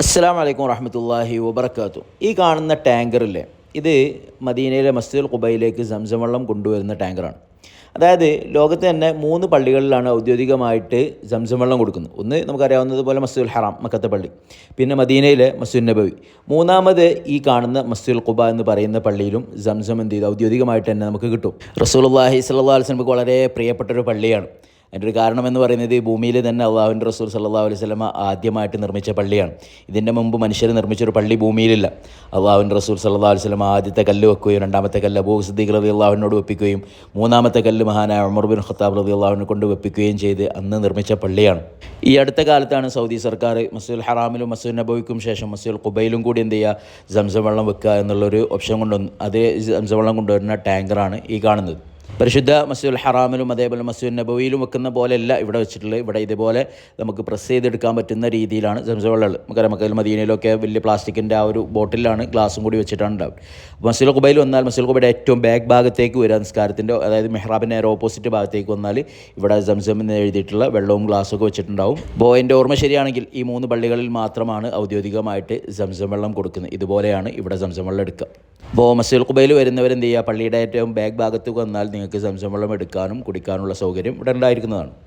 അസ്സലാമു അലൈക്കും വറഹ്മത്തുള്ളാഹി വബറകാതുഹു. ഈ കാണുന്ന ടാങ്കറില്ലേ, ഇത് മദീനയിലെ മസ്ജിദുൽ ഖുബയിലേക്ക് സംസം വെള്ളം കൊണ്ടുവരുന്ന ടാങ്കറാണ്. അതായത് ലോകത്ത് തന്നെ 3 പള്ളികളിലാണ് ഔദ്യോഗികമായിട്ട് സംസം വെള്ളം കൊടുക്കുന്നത്. ഒന്ന് നമുക്കറിയാവുന്നതുപോലെ മസ്ജിദുൽ ഹറാം മക്കത്തെ പള്ളി, പിന്നെ മദീനയിലെ മസ്ജിദുൻ നബവി, മൂന്നാമത് ഈ കാണുന്ന മസ്ജിദുൽ ഖുബ എന്ന് പറയുന്ന പള്ളിയിലും സംസം എന്ത് ചെയ്തു ഔദ്യോഗികമായിട്ട് തന്നെ നമുക്ക് കിട്ടും. റസൂലുള്ളാഹി സ്വല്ലല്ലാഹു അലൈഹി വസല്ലമക്ക് വളരെ പ്രിയപ്പെട്ടൊരു പള്ളിയാണ്. അതിൻ്റെ ഒരു കാരണം എന്ന് പറയുന്നത് ഈ ഭൂമിയിൽ തന്നെ അള്ളാഹുവിൻ്റെ റസൂൽ സല്ലല്ലാഹു അലൈഹി വസല്ലമ ആദ്യമായിട്ട് നിർമ്മിച്ച പള്ളിയാണ്. ഇതിൻ്റെ മുമ്പ് മനുഷ്യർ നിർമ്മിച്ചൊരു പള്ളി ഭൂമിയിലില്ല. അള്ളാഹുവിൻ്റെ റസൂൽ സല്ലല്ലാഹു അലൈഹി വസല്ലമ ആദ്യത്തെ കല്ല് വെക്കുകയും രണ്ടാമത്തെ കല്ല് അബൂ സിദ്ദീഖ് റളിയല്ലാഹുവിനോട് വെപ്പിക്കുകയും മൂന്നാമത്തെ കല്ല് മഹാനായ ഉമർ ബിൻ ഖത്താബ് റളിയല്ലാഹുവിനെ കൊണ്ട് വെപ്പിക്കുകയും ചെയ്ത് അന്ന് നിർമ്മിച്ച പള്ളിയാണ്. ഈ അടുത്ത കാലത്താണ് സൗദി സർക്കാർ മസ്ജിദുൽ ഹറാമിലും മസ്ജിദുൻ നബവിക്കും ശേഷം മസ്ജിദുൽ ഖുബയിലും കൂടി എന്ത് ചെയ്യുക, സംസം വെള്ളം വെക്കുക എന്നുള്ളൊരു ഓപ്ഷൻ കൊണ്ടുവന്നു. അതേ സംസം വെള്ളം കൊണ്ടുവരുന്ന ടാങ്കറാണ് ഈ കാണുന്നത്. പരിശുദ്ധ മസ്ജിദുൽ ഹറാമിലും അതേപോലെ മസ്ജിദുൻ നബവിയിലും വെക്കുന്ന പോലെയല്ല ഇവിടെ വെച്ചിട്ടുള്ളത്. ഇവിടെ ഇതുപോലെ നമുക്ക് പ്രസ് ചെയ്തെടുക്കാൻ പറ്റുന്ന രീതിയിലാണ് സംസം വെള്ളം. നമുക്കറിയാം മദീനയിലൊക്കെ വലിയ പ്ലാസ്റ്റിക്കിൻ്റെ ആ ഒരു ബോട്ടിലാണ് ഗ്ലാസും കൂടി വെച്ചിട്ടാണ് ഉണ്ടാവും. മസ്ജിദുൽ ഖുബയിൽ വന്നാൽ മസ്ജിദുൽ ഖുബയുടെ ഏറ്റവും ബാക്ക് ഭാഗത്തേക്ക് വരിക, നിസ്കാരത്തിൻ്റെ അതായത് മെഹ്റാബിൻ്റെ നേരെ ഓപ്പോസിറ്റ് ഭാഗത്തേക്ക് വന്നാൽ ഇവിടെ സംസം എന്ന് എഴുതിയിട്ടുള്ള വെള്ളവും ഗ്ലാസ്സും ഒക്കെ വെച്ചിട്ടുണ്ടാവും. അപ്പോൾ എൻ്റെ ഓർമ്മ ശരിയാണെങ്കിൽ ഈ 3 പള്ളികളിൽ മാത്രമാണ് ഔദ്യോഗികമായിട്ട് സംസം വെള്ളം കൊടുക്കുന്നത്. ഇതുപോലെയാണ് ഇവിടെ സംസം വെള്ളം എടുക്കുക. അപ്പോൾ മസ്ജിദുൽ ഖുബയിൽ വരുന്നവരെന്ത് ചെയ്യുക, പള്ളിയുടെ ഏറ്റവും ബാക്ക് ഭാഗത്തേക്ക് വന്നാൽ നിങ്ങൾക്ക് സംസം വെള്ളം എടുക്കാനും കുടിക്കാനുള്ള സൗകര്യം ഇവിടെ ഉണ്ടായിരിക്കുന്നതാണ്.